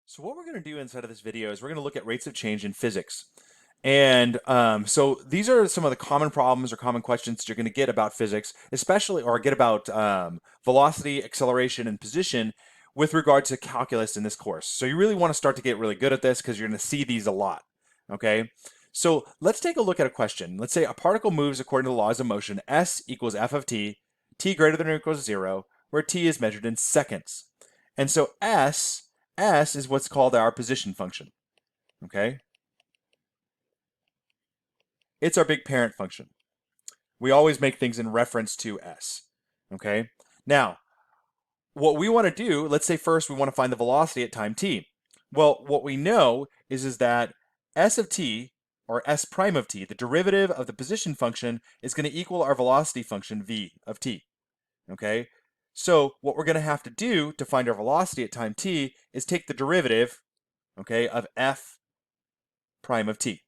So what we're going to do inside of this video is we're going to look at rates of change in physics. And so these are some of the common problems or common questions that you're going to get about physics, especially, or get about velocity, acceleration, and position with regard to calculus in this course. So you really want to start to get really good at this because you're going to see these a lot, okay? So let's take a look at a question. Let's say a particle moves according to the laws of motion, S equals F of t greater than or equals 0, where t is measured in seconds. And so S is what's called our position function, okay? It's our big parent function. We always make things in reference to S, okay? Now, what we want to do, let's say first we want to find the velocity at time t. Well, what we know is that S of t, or S prime of t, the derivative of the position function, is going to equal our velocity function v of t, okay? So what we're going to have to do to find our velocity at time t is take the derivative, okay, of f prime of t.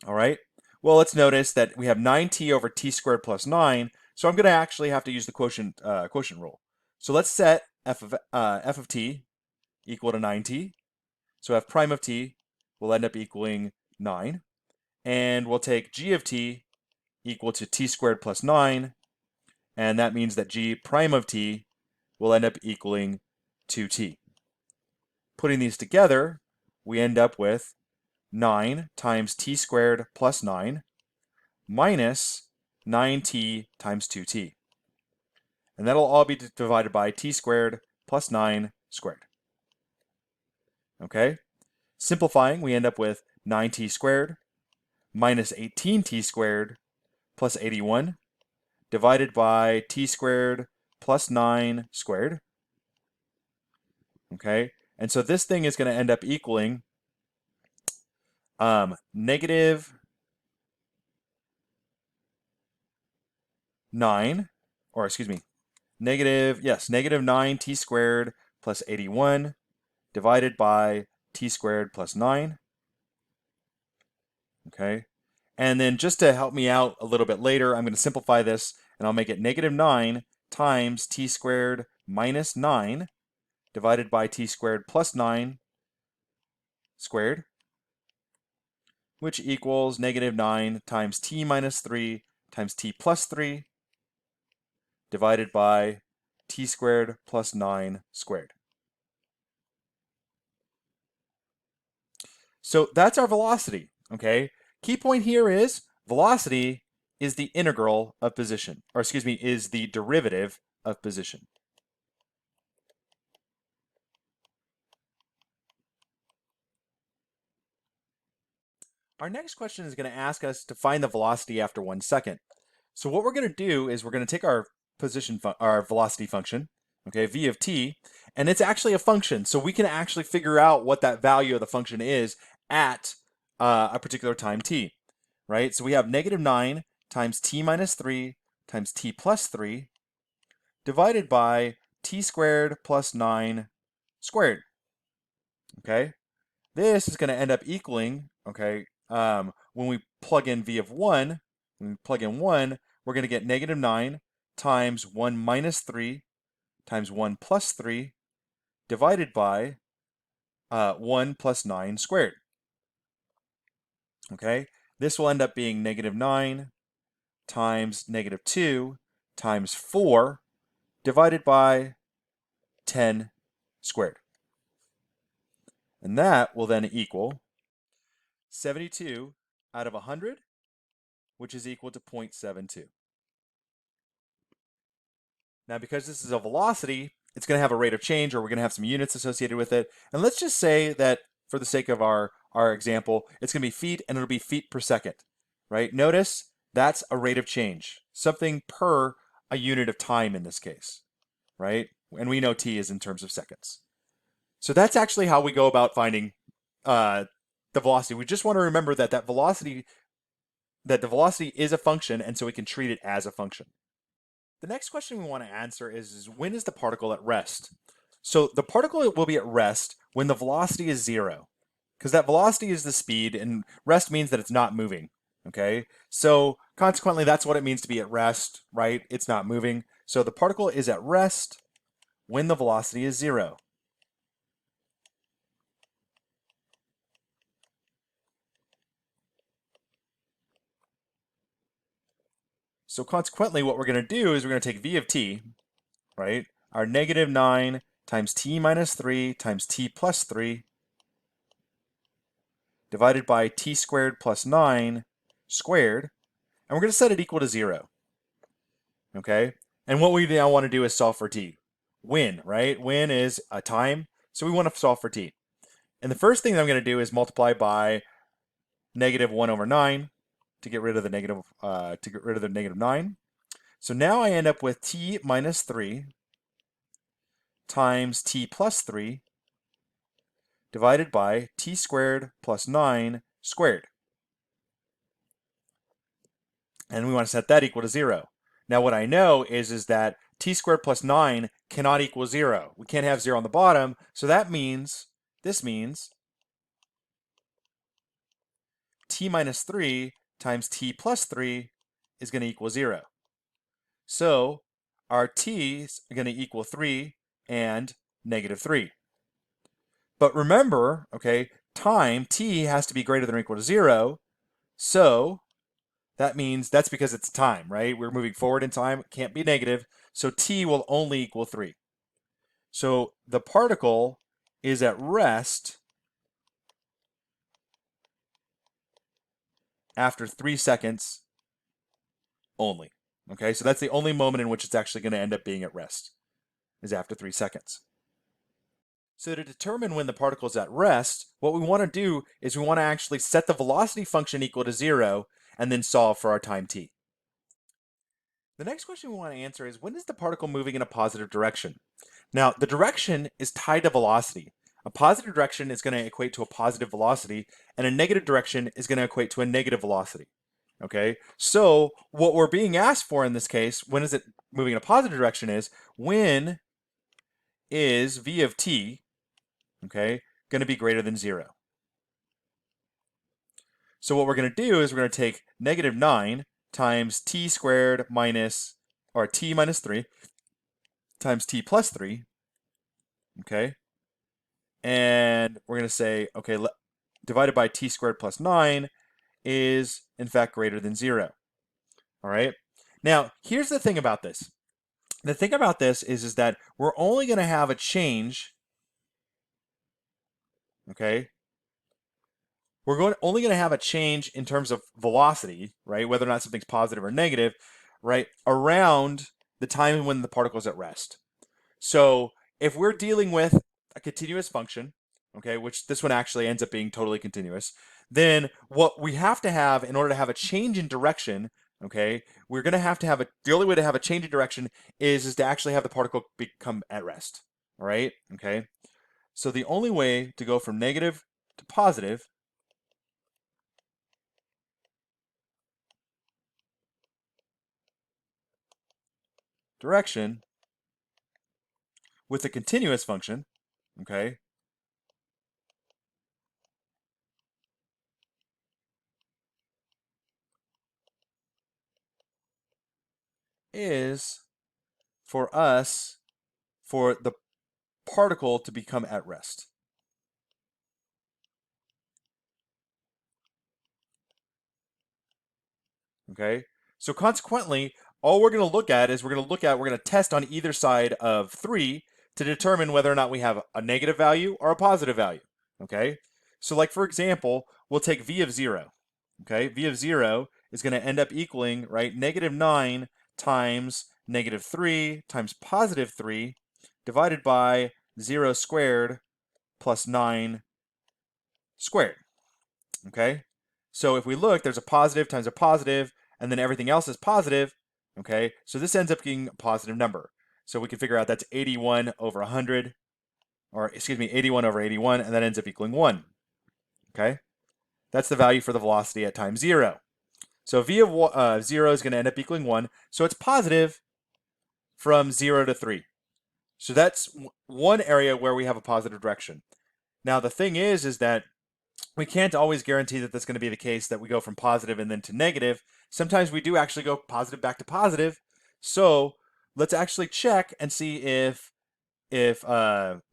All right. Well, let's notice that we have 9t over t squared plus 9, so I'm going to actually have to use the quotient rule. So let's set f of t equal to 9t. So f prime of t will end up equaling 9. And we'll take g of t equal to t squared plus 9, and that means that g prime of t will end up equaling 2t. Putting these together, we end up with 9 times t squared plus 9 minus 9t times 2t. And that'll all be divided by t squared plus 9 squared. Okay? Simplifying, we end up with 9t squared minus 18t squared plus 81 divided by t squared plus 9 squared. Okay? And so this thing is going to end up equaling negative 9, or excuse me, negative 9 t squared plus 81 divided by t squared plus 9. Okay, and then just to help me out a little bit later, I'm going to simplify this and I'll make it negative 9 times t squared minus 9 divided by t squared plus 9 squared, which equals negative 9 times t minus 3 times t plus 3 divided by t squared plus 9 squared. So that's our velocity, okay? Key point here is velocity is the integral of position, or excuse me, is the derivative of position. Our next question is going to ask us to find the velocity after 1 second. So what we're going to do is we're going to take our our velocity function, okay, v of t, and it's actually a function, so we can actually figure out what that value of the function is at a particular time t, right? So we have negative 9 times t minus 3 times t plus 3 divided by t squared plus 9 squared, okay? This is going to end up equaling, okay, when we plug in v of 1, when we plug in 1, we're going to get negative 9 times 1 minus 3 times 1 plus 3 divided by 1 plus 9 squared. Okay, this will end up being negative 9 times negative 2 times 4 divided by 10 squared. And that will then equal 72 out of 100, which is equal to 0.72. Now, because this is a velocity, it's going to have a rate of change, or we're going to have some units associated with it. And let's just say that for the sake of our example, it's going to be feet, and it'll be feet per second, right? Notice that's a rate of change, something per a unit of time in this case, right? And we know t is in terms of seconds. So that's actually how we go about finding the velocity. We just want to remember that the velocity is a function, and so we can treat it as a function. The next question we want to answer is when is the particle at rest? So the particle will be at rest when the velocity is 0, because that velocity is the speed, and rest means that it's not moving, okay? So consequently, that's what it means to be at rest, right? It's not moving. So the particle is at rest when the velocity is 0. So consequently, what we're going to do is we're going to take v of t, right? Our negative 9 times t minus 3 times t plus 3 divided by t squared plus 9 squared, and we're going to set it equal to 0, okay? And what we now want to do is solve for t. When, right? When is a time, so we want to solve for t. And the first thing that I'm going to do is multiply by negative 1 over 9 to get rid of the negative 9. So now I end up with t minus 3 times t plus 3 divided by t squared plus 9 squared. And we want to set that equal to 0. Now what I know is that t squared plus 9 cannot equal 0. We can't have 0 on the bottom, so this means t minus 3 times t plus 3 is going to equal 0. So our t is going to equal 3 and negative 3. But remember, okay, time, t, has to be greater than or equal to 0. So that means that's because it's time, right? We're moving forward in time. It can't be negative. So t will only equal 3. So the particle is at rest after 3 seconds only. Okay, so that's the only moment in which it's actually going to end up being at rest, is after 3 seconds. So to determine when the particle is at rest, what we want to do is we want to actually set the velocity function equal to 0 and then solve for our time t. The next question we want to answer is, when is the particle moving in a positive direction? Now, the direction is tied to velocity. A positive direction is going to equate to a positive velocity, and a negative direction is going to equate to a negative velocity. Okay, so what we're being asked for in this case, when is it moving in a positive direction, is when is v of t, okay, going to be greater than 0. So what we're going to do is we're going to take negative 9 times t squared minus, or t minus 3 times t plus 3, okay? And we're going to say, okay, divided by t squared plus 9 is, in fact, greater than 0, all right? Now, here's the thing about this. The thing about this is that we're only going to have a change, okay? We're only going to have a change in terms of velocity, right? Whether or not something's positive or negative, right? Around the time when the particle is at rest. So if we're dealing with a continuous function, okay, which this one actually ends up being totally continuous, then what we have to have in order to have a change in direction, okay, we're going to have the only way to have a change in direction is to actually have the particle become at rest, all right, okay? So the only way to go from negative to positive direction with a continuous function, okay, is for the particle to become at rest. Okay, so consequently, all we're going to look at is we're going to test on either side of 3 to determine whether or not we have a negative value or a positive value. Okay, so like for example, we'll take v of 0. Okay, v of 0 is going to end up equaling, right, negative 9 times negative 3 times positive 3 divided by 0 squared plus 9 squared. Okay, so if we look, there's a positive times a positive, and then everything else is positive. Okay, so this ends up being a positive number. So we can figure out that's 81 over 100, or excuse me, 81 over 81, and that ends up equaling 1. Okay, that's the value for the velocity at time 0. So v of 0 is going to end up equaling 1, so it's positive from 0 to 3. So that's one area where we have a positive direction. Now the thing is that we can't always guarantee that that's going to be the case, that we go from positive and then to negative. Sometimes we do actually go positive back to positive. So let's actually check and see if we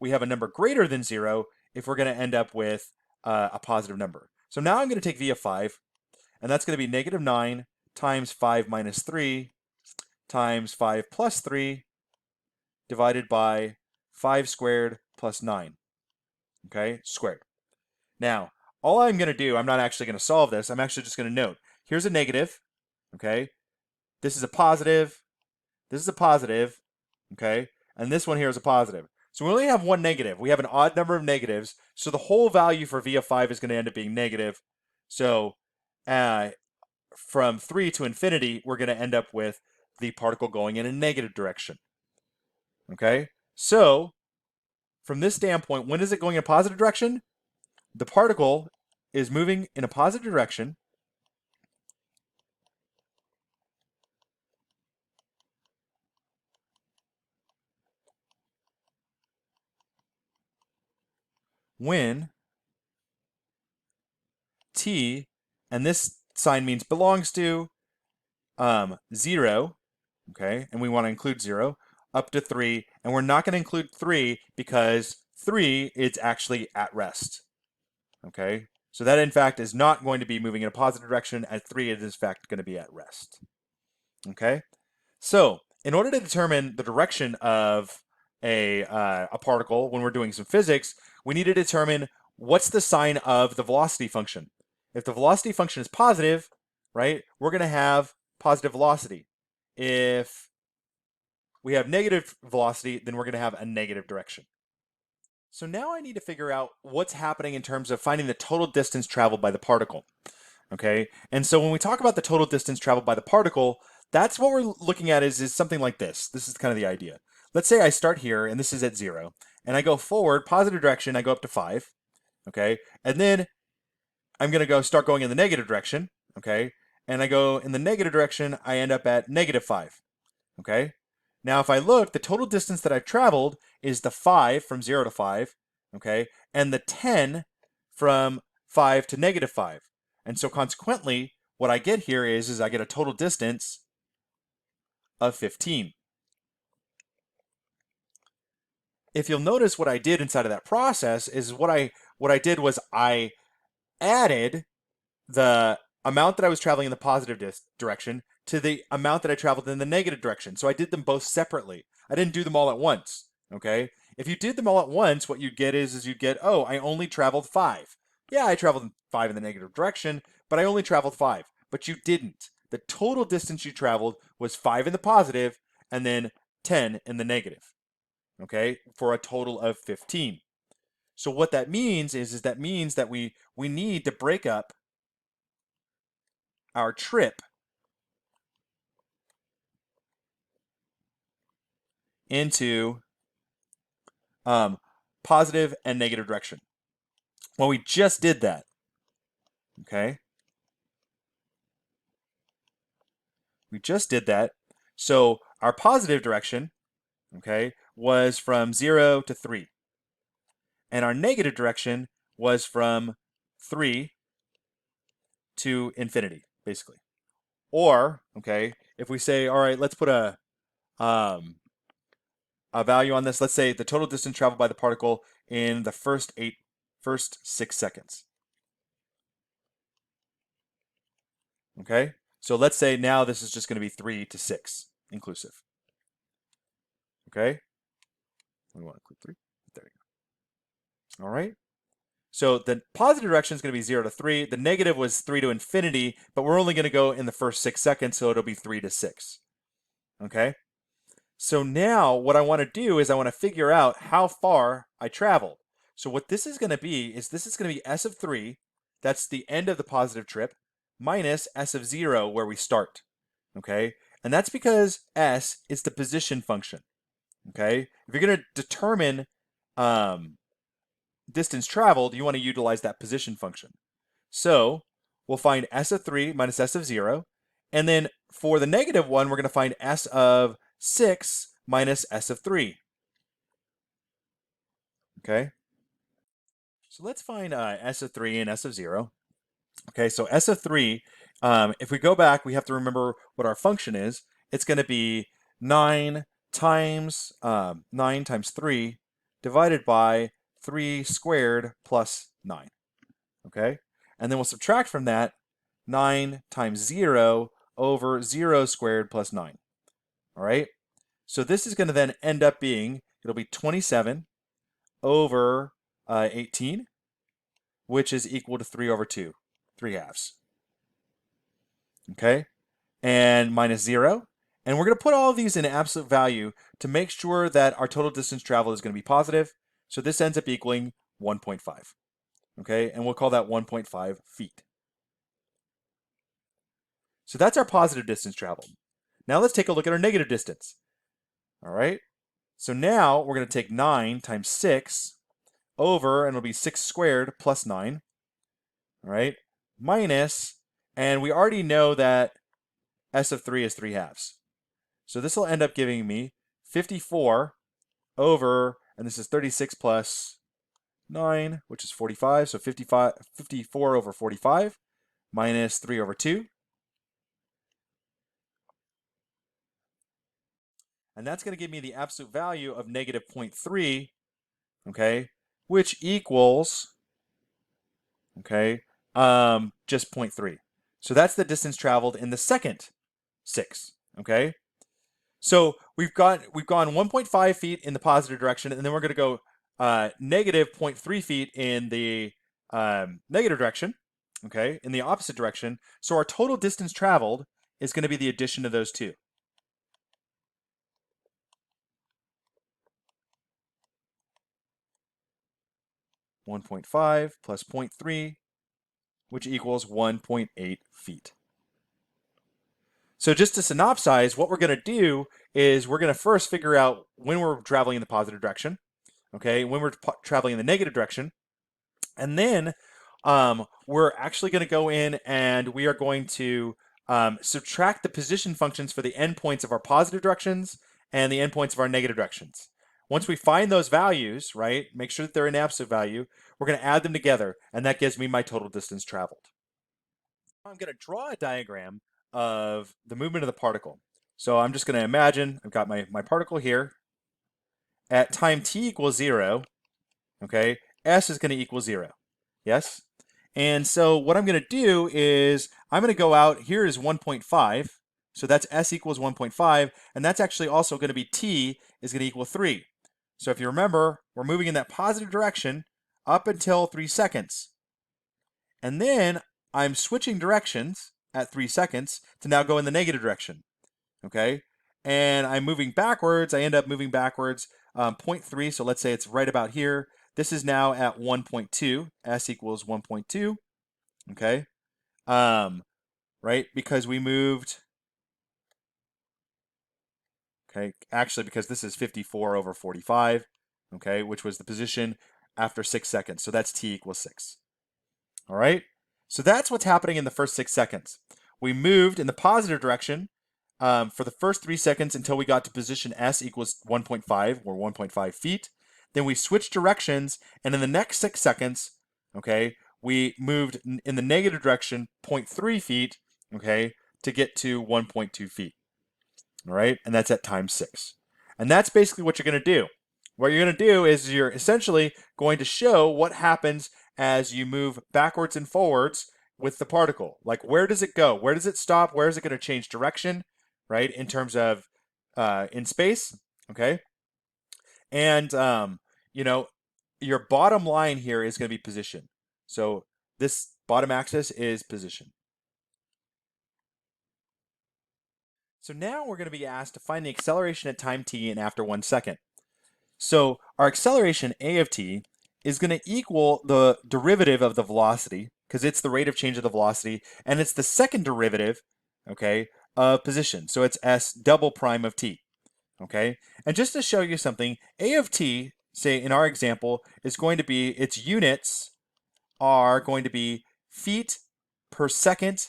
have a number greater than 0, if we're going to end up with a positive number. So now I'm going to take v of 5, and that's going to be negative 9 times 5 minus 3 times 5 plus 3 divided by 5 squared plus 9, okay, squared. Now, all I'm going to do, I'm not actually going to solve this. I'm actually just going to note, here's a negative, okay? This is a positive. This is a positive, okay? And this one here is a positive. So we only have one negative. We have an odd number of negatives. So the whole value for v of 5 is going to end up being negative. So from 3 to infinity, we're going to end up with the particle going in a negative direction. Okay? So from this standpoint, when is it going in a positive direction? The particle is moving in a positive direction when t, and this sign means belongs to, 0, okay, and we want to include 0, up to 3, and we're not going to include 3 because 3 is actually at rest, okay? So that, in fact, is not going to be moving in a positive direction. At 3, it is, in fact, going to be at rest, okay? So in order to determine the direction of a particle when we're doing some physics, we need to determine what's the sign of the velocity function. If the velocity function is positive, right, we're going to have positive velocity. If we have negative velocity, then we're going to have a negative direction. So now I need to figure out what's happening in terms of finding the total distance traveled by the particle. Okay, and so when we talk about the total distance traveled by the particle, that's what we're looking at is something like this. This is kind of the idea. Let's say I start here, and this is at 0, and I go forward, positive direction, I go up to 5, okay? And then I'm going to start going in the negative direction, okay? And I go in the negative direction, I end up at negative 5, okay? Now, if I look, the total distance that I've traveled is the 5 from 0 to 5, okay? And the 10 from 5 to negative 5. And so consequently, what I get here is I get a total distance of 15. If you'll notice what I did inside of that process is what I did was I added the amount that I was traveling in the positive direction to the amount that I traveled in the negative direction. So I did them both separately. I didn't do them all at once, okay? If you did them all at once, what you'd get is you'd get, oh, I only traveled 5. Yeah, I traveled 5 in the negative direction, but I only traveled 5. But you didn't. The total distance you traveled was 5 in the positive and then 10 in the negative, okay, for a total of 15. So what that means is that means that we need to break up our trip into positive and negative direction. Well, we just did that, okay? We just did that. So our positive direction, okay, was from 0 to 3. And our negative direction was from 3 to infinity, basically. Or, okay, if we say, all right, let's put a value on this. Let's say the total distance traveled by the particle in the first 6 seconds. Okay, so let's say now this is just going to be 3 to 6 inclusive. Okay, we want to include 3. There we go. All right. So the positive direction is going to be 0 to 3. The negative was 3 to infinity, but we're only going to go in the first 6 seconds, so it'll be 3 to 6. Okay? So now what I want to do is I want to figure out how far I traveled. So what this is going to be is this is going to be s of 3, that's the end of the positive trip, minus s of 0 where we start. Okay? And that's because s is the position function. Okay? If you're going to determine distance traveled, you want to utilize that position function. So we'll find s of 3 minus s of 0. And then for the negative one, we're going to find s of 6 minus s of 3. Okay? So let's find s of 3 and s of 0. Okay, so s of 3, if we go back, we have to remember what our function is. It's going to be 9 times 3 divided by 3 squared plus 9. Okay? And then we'll subtract from that 9 times 0 over 0 squared plus 9. All right? So this is going to then end up being, it'll be 27 over 18, which is equal to 3 over 2, 3 halves. Okay? And minus 0. And we're going to put all of these in absolute value to make sure that our total distance traveled is going to be positive. So this ends up equaling 1.5. Okay? And we'll call that 1.5 feet. So that's our positive distance traveled. Now let's take a look at our negative distance. All right? So now we're going to take 9 times 6 over, and it'll be 6 squared plus 9. All right? Minus, and we already know that S of 3 is 3 halves. So this will end up giving me 54 over, and this is 36 plus 9, which is 45. So 54 over 45 minus 3 over 2. And that's going to give me the absolute value of negative 0.3, okay, which equals, okay, just 0.3. So that's the distance traveled in the second 6, okay? So we've gone 1.5 feet in the positive direction, and then we're going to go negative 0.3 feet in the negative direction, okay, in the opposite direction. So our total distance traveled is going to be the addition of those two. 1.5 plus 0.3, which equals 1.8 feet. So just to synopsize, what we're going to do is we're going to first figure out when we're traveling in the positive direction, okay, when we're traveling in the negative direction, and then we're actually going to go in and we are going to subtract the position functions for the endpoints of our positive directions and the endpoints of our negative directions. Once we find those values, right, make sure that they're in absolute value, we're going to add them together, and that gives me my total distance traveled. I'm going to draw a diagram of the movement of the particle. So I'm just going to imagine I've got my particle here. At time t equals 0, okay, s is going to equal 0. Yes? And so what I'm going to do is I'm going to go out, here is 1.5. So that's s equals 1.5, and that's actually also going to be t is going to equal 3. So if you remember, we're moving in that positive direction up until 3 seconds. And then I'm switching directions at 3 seconds to now go in the negative direction. Okay? And I'm moving backwards. I end up moving backwards 0.3. So let's say it's right about here. This is now at 1.2. S equals 1.2. Okay? Right? Because we moved. Okay, actually, because this is 54 over 45, okay, which was the position after 6 seconds. So that's t equals 6. All right, so that's what's happening in the first 6 seconds. We moved in the positive direction for the first 3 seconds until we got to position s equals 1.5, or 1.5 feet. Then we switched directions, and in the next 6 seconds, okay, we moved in the negative direction 0.3 feet, okay, to get to 1.2 feet. All right, and that's at time 6. And that's basically what you're going to do. What you're going to do is you're essentially going to show what happens as you move backwards and forwards with the particle. Like, where does it go? Where does it stop? Where is it going to change direction, right, in terms of in space, okay? And, you know, your bottom line here is going to be position. So this bottom axis is position. So now we're going to be asked to find the acceleration at time t and after 1 second. So our acceleration a of t is going to equal the derivative of the velocity, because it's the rate of change of the velocity, and it's the second derivative, okay, of position. So it's s double prime of t, okay? And just to show you something, a of t, say in our example, is going to be, its units are going to be feet per second,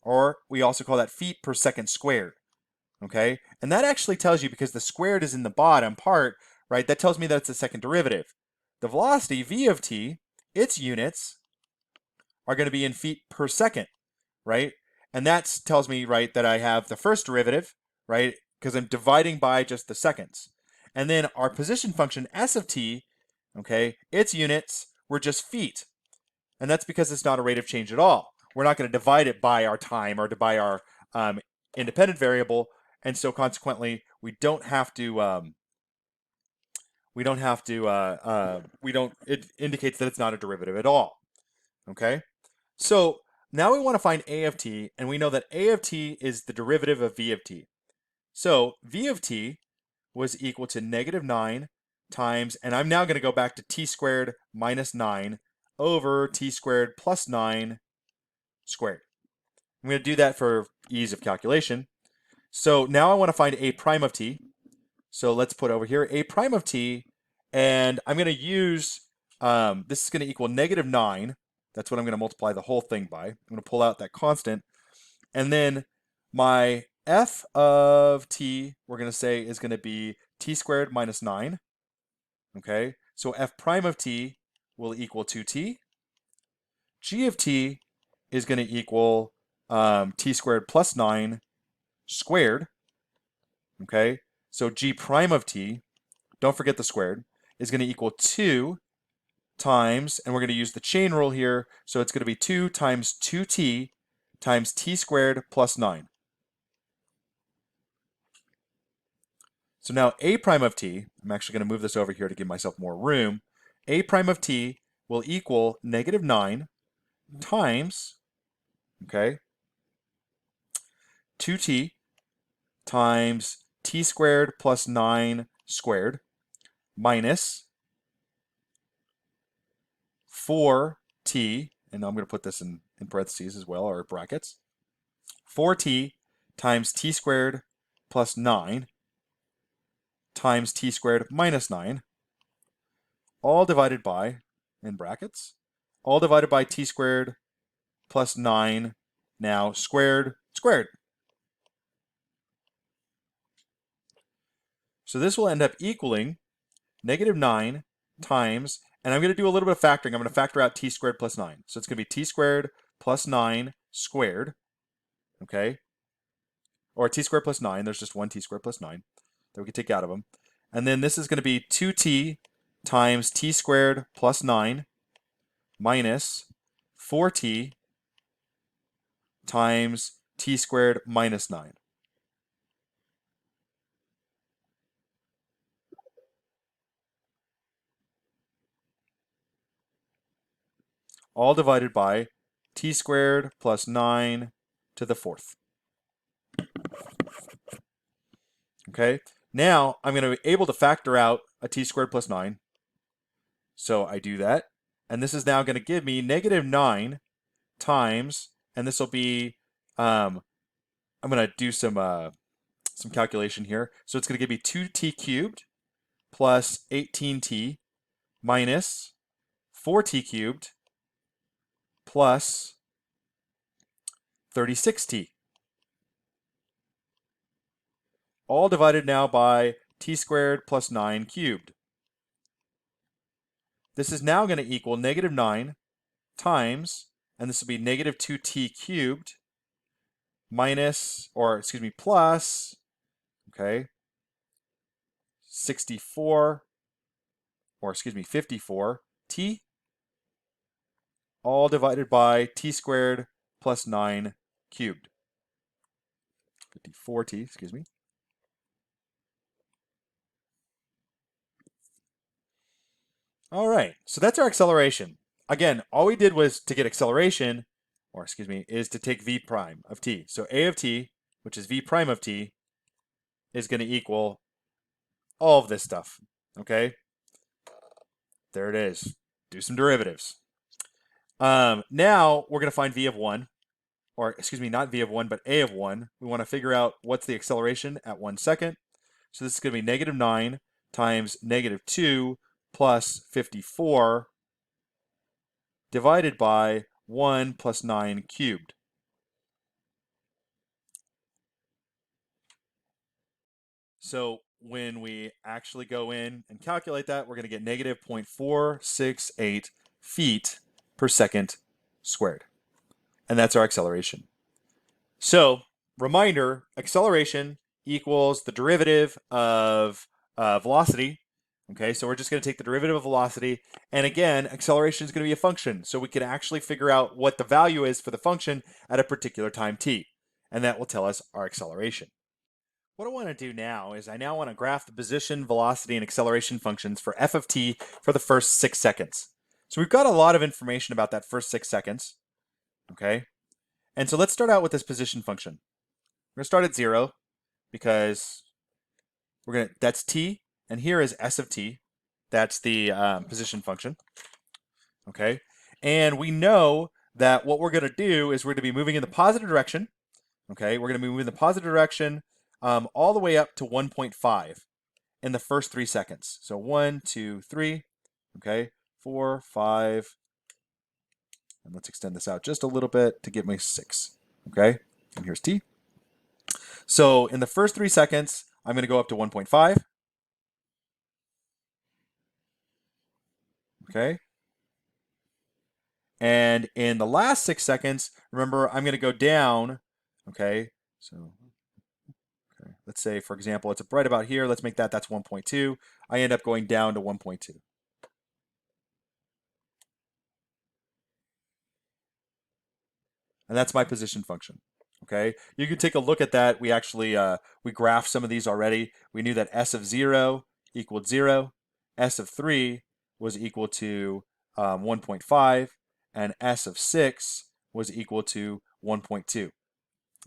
or we also call that feet per second squared, okay? And that actually tells you, because the squared is in the bottom part, right, that tells me that's the second derivative. The velocity, v of t, its units are going to be in feet per second, right? And that tells me, right, that I have the first derivative, right, because I'm dividing by just the seconds. And then our position function, s of t, okay, its units were just feet. And that's because it's not a rate of change at all. we're not going to divide it by our time or by our independent variable, and so consequently we don't have to. It indicates that it's not a derivative at all. Okay, so now we want to find a of t, and we know that a of t is the derivative of v of t. So v of t was equal to -9 times, and I'm now going to go back to t squared minus 9 over t squared plus 9 squared. I'm going to do that for ease of calculation. So now I want to find a prime of t. So let's put over here a prime of t, and I'm going to use, this is going to equal -9. That's what I'm going to multiply the whole thing by. I'm going to pull out that constant. And then my f of t, we're going to say, is going to be t squared minus 9. Okay, so f prime of t will equal 2t. G of t is going to equal t squared plus 9 squared. Okay, so g prime of t, don't forget the squared, is going to equal 2 times, and we're going to use the chain rule here, so it's going to be 2 times 2t times t squared plus 9. So now a prime of t, I'm actually going to move this over here to give myself more room, a prime of t will equal -9 times, okay, 2t times t squared plus 9 squared minus 4t, and I'm going to put this in parentheses as well, or brackets, 4t times t squared plus 9 times t squared minus 9, all divided by, in brackets, all divided by t squared plus 9, now squared. So this will end up equaling -9 times, and I'm going to do a little bit of factoring. I'm going to factor out t squared plus 9. So it's going to be t squared plus 9 squared, okay? Or t squared plus 9. There's just one t squared plus 9 that we can take out of them. And then this is going to be 2t times t squared plus 9 minus 4t times t squared minus 9. All divided by t squared plus 9 to the 4th. Okay, now I'm going to be able to factor out a t squared plus 9. So I do that, and this is now going to give me -9 times, and this will be, I'm going to do some calculation here. So it's going to give me 2t cubed plus 18t minus 4t cubed plus 36t. All divided now by t squared plus 9 cubed. This is now going to equal -9 times, and this will be -2t cubed minus, or excuse me, plus, okay, 64, or excuse me, 54t, all divided by t squared plus 9 cubed. 54t, excuse me. All right, so that's our acceleration. Again, all we did was to get acceleration, or excuse me, is to take v prime of t. So a of t, which is v prime of t, is going to equal all of this stuff, okay? There it is. Do some derivatives. Now we're going to find v of 1, or excuse me, not v of 1, but a of 1. We want to figure out what's the acceleration at 1 second. So this is going to be -9 times -2 plus 54 divided by 1 plus 9 cubed. So when we actually go in and calculate that, we're going to get -0.468 feet per second squared. And that's our acceleration. So, reminder, acceleration equals the derivative of velocity Okay, so we're just going to take the derivative of velocity. And again, acceleration is going to be a function. So we can actually figure out what the value is for the function at a particular time t. And that will tell us our acceleration. What I want to do now is I now want to graph the position, velocity, and acceleration functions for f of t for the first 6 seconds. So we've got a lot of information about that first 6 seconds. Okay, and so let's start out with this position function. We're going to start at 0 because that's t, and here is s of t. That's the position function. Okay, and we know that what we're going to do is we're going to be moving in the positive direction. Okay, we're going to be moving in the positive direction all the way up to 1.5 in the first 3 seconds. So 1, 2, 3. Okay, 4, 5, and let's extend this out just a little bit to give me 6. Okay, and here's t. So in the first 3 seconds, I'm going to go up to 1.5. Okay. And in the last 6 seconds, remember, I'm going to go down. Okay. So okay, let's say, for example, it's right about here. Let's make that's 1.2. I end up going down to 1.2. And that's my position function. Okay, you can take a look at that. We actually we graphed some of these already. We knew that s of 0 equaled 0, s of 3 was equal to 1.5, and s of 6 was equal to 1.2.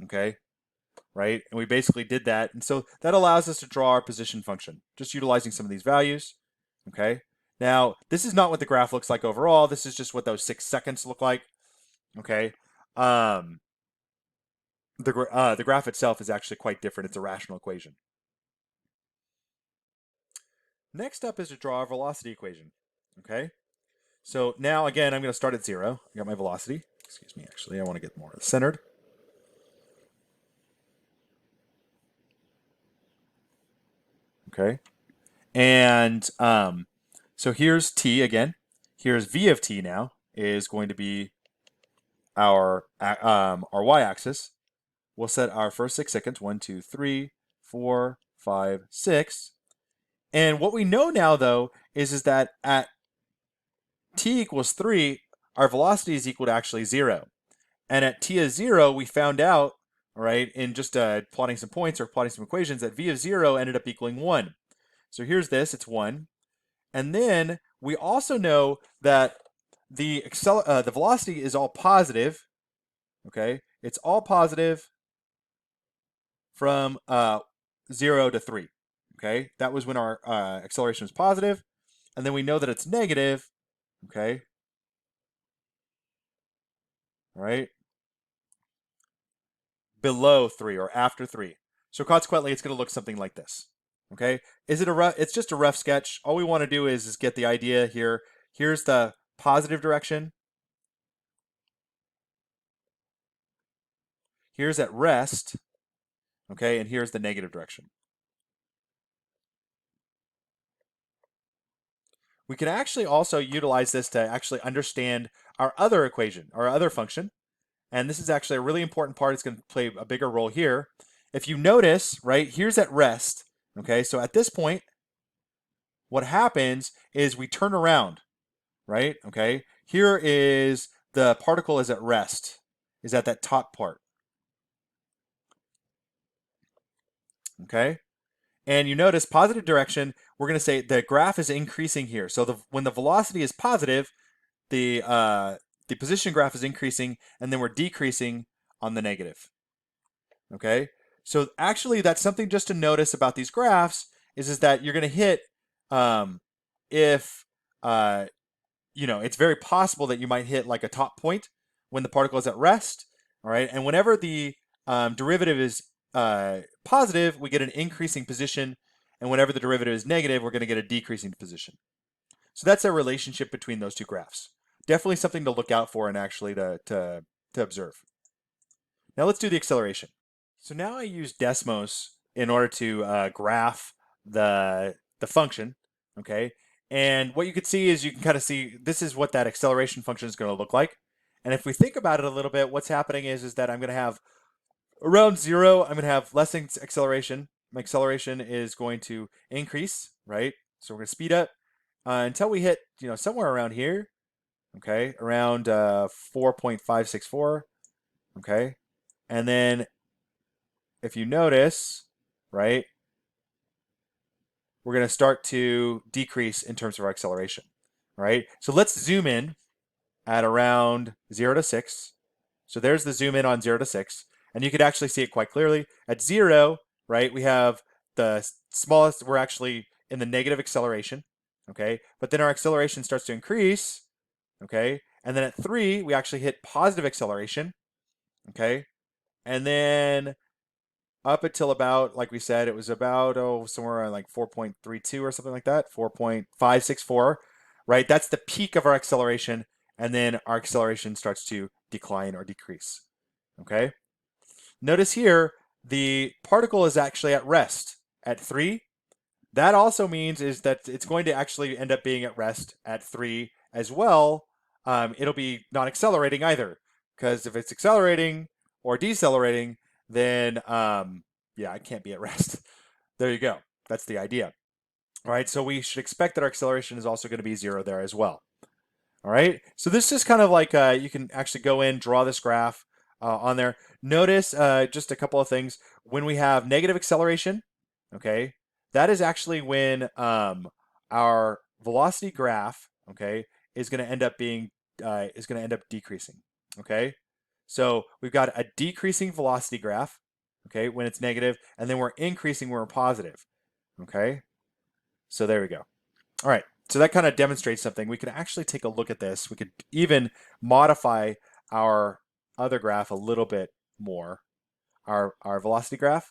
Okay, right? And we basically did that, and so that allows us to draw our position function, just utilizing some of these values. Okay, now this is not what the graph looks like overall. This is just what those 6 seconds look like. Okay. The graph itself is actually quite different. It's a rational equation. Next up is to draw a velocity equation. Okay, so now again, I'm going to start at 0. I got my velocity. Excuse me, actually, I want to get more centered. Okay, and so here's t again. Here's v of t now is going to be our y-axis. We'll set our first 6 seconds, 1, 2, 3, 4, 5, 6. And what we know now, though, is that at t equals 3, our velocity is equal to actually 0. And at t is 0, we found out, right, in just plotting some points or plotting some equations, that v of 0 ended up equaling 1. So here's this, it's 1. And then we also know that the velocity is all positive, okay? It's all positive from 0 to 3, okay? That was when our acceleration was positive. And then we know that it's negative, okay? All right? Below 3 or after 3. So consequently, it's going to look something like this, okay? Is it a rough? It's just a rough sketch. All we want to do is get the idea here. Here's the positive direction. Here's at rest, okay? And here's the negative direction. We can actually also utilize this to actually understand our other equation, our other function. And this is actually a really important part. It's going to play a bigger role here. If you notice, right, here's at rest, okay? So at this point, what happens is we turn around, right? Okay, here is the particle is at rest, is at that top part. Okay, and you notice positive direction, we're going to say the graph is increasing here. So when the velocity is positive, the position graph is increasing, and then we're decreasing on the negative. Okay, so actually that's something just to notice about these graphs is that you're going to hit if it's very possible that you might hit like a top point when the particle is at rest. All right, and whenever the derivative is positive, we get an increasing position, and whenever the derivative is negative, we're going to get a decreasing position. So that's a relationship between those two graphs. Definitely something to look out for and actually to observe. Now let's do the acceleration. So now I use Desmos in order to graph the function, okay? And what you can see is you can kind of see this is what that acceleration function is going to look like. And if we think about it a little bit, what's happening is that I'm going to have around 0, I'm going to have less acceleration. My acceleration is going to increase, right? So we're going to speed up until we hit, somewhere around here, okay, around 4.564, okay? And then if you notice, right, we're going to start to decrease in terms of our acceleration, right? So let's zoom in at around 0 to 6. So there's the zoom in on 0 to 6. And you could actually see it quite clearly. At 0, right, we have the smallest, we're actually in the negative acceleration, okay? But then our acceleration starts to increase, okay? And then at 3, we actually hit positive acceleration, okay? And then up until about, like we said, it was about, somewhere around like 4.32 or something like that, 4.564, right? That's the peak of our acceleration. And then our acceleration starts to decline or decrease, okay? Notice here, the particle is actually at rest at 3. That also means is that it's going to actually end up being at rest at 3 as well. It'll be not accelerating either, because if it's accelerating or decelerating, then yeah, it can't be at rest. There you go. That's the idea. All right, so we should expect that our acceleration is also going to be 0 there as well. All right, so this is kind of like you can actually go in, draw this graph on there. Notice just a couple of things. When we have negative acceleration, okay, that is actually when our velocity graph, okay, is going to end up being decreasing. Okay, so we've got a decreasing velocity graph, okay, when it's negative, and then we're increasing when we're positive. Okay, so there we go. All right, so that kind of demonstrates something. We can actually take a look at this. We could even modify our other graph a little bit more, our velocity graph,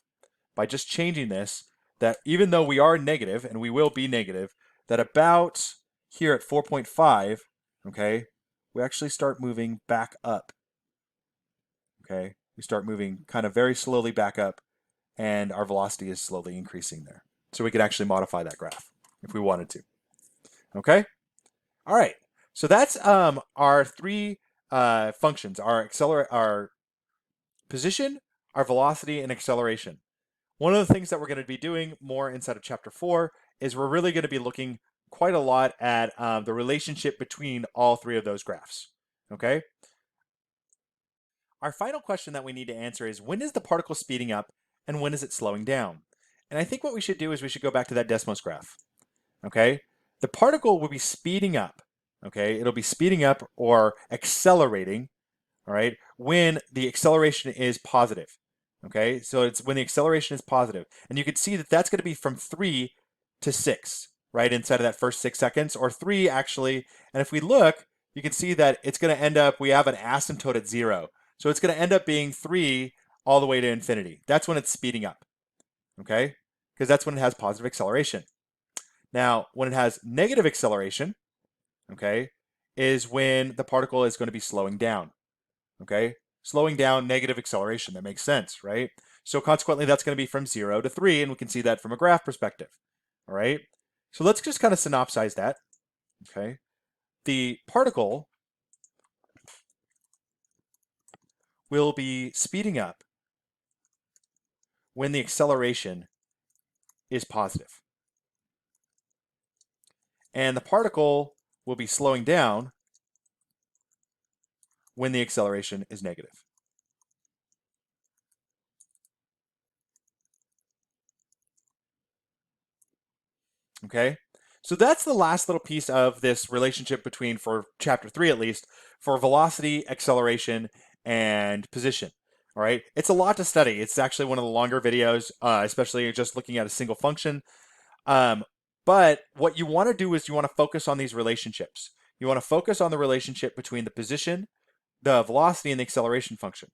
by just changing this, that even though we are negative, and we will be negative, that about here at 4.5, okay, we actually start moving back up, okay? We start moving kind of very slowly back up, and our velocity is slowly increasing there. So we could actually modify that graph if we wanted to. Okay. All right. So that's our three functions: our position, our velocity, and acceleration. One of the things that we're going to be doing more inside of Chapter 4 is we're really going to be looking quite a lot at the relationship between all three of those graphs. Okay. Our final question that we need to answer is, when is the particle speeding up and when is it slowing down? And I think what we should do is we should go back to that Desmos graph. Okay. The particle will be speeding up, okay? It'll be speeding up or accelerating, all right, when the acceleration is positive, okay? So it's when the acceleration is positive. And you can see that that's going to be from 3 to 6, right, inside of that first 6 seconds, or 3 actually. And if we look, you can see that it's going to end up, we have an asymptote at 0. So it's going to end up being 3 all the way to infinity. That's when it's speeding up, okay? Because that's when it has positive acceleration. Now, when it has negative acceleration, okay, is when the particle is going to be slowing down, okay? Slowing down, negative acceleration, that makes sense, right? So consequently, that's going to be from 0 to 3, and we can see that from a graph perspective, all right? So let's just kind of synopsize that, okay? The particle will be speeding up when the acceleration is positive. And the particle will be slowing down when the acceleration is negative. Okay, so that's the last little piece of this relationship between, for chapter 3 at least, for velocity, acceleration, and position. All right, it's a lot to study. It's actually one of the longer videos, especially just looking at a single function. But what you want to do is you want to focus on these relationships. You want to focus on the relationship between the position, the velocity, and the acceleration function,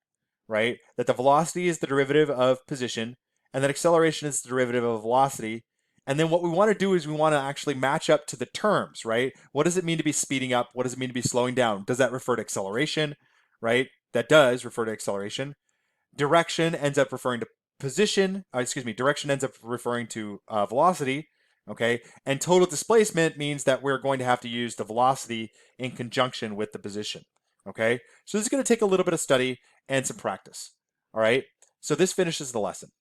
right? That the velocity is the derivative of position, and that acceleration is the derivative of velocity. And then what we want to do is we want to actually match up to the terms, right? What does it mean to be speeding up? What does it mean to be slowing down? Does that refer to acceleration, right? That does refer to acceleration. Direction ends up referring to position, direction ends up referring to velocity, okay? And total displacement means that we're going to have to use the velocity in conjunction with the position, okay? So this is going to take a little bit of study and some practice, all right? So this finishes the lesson.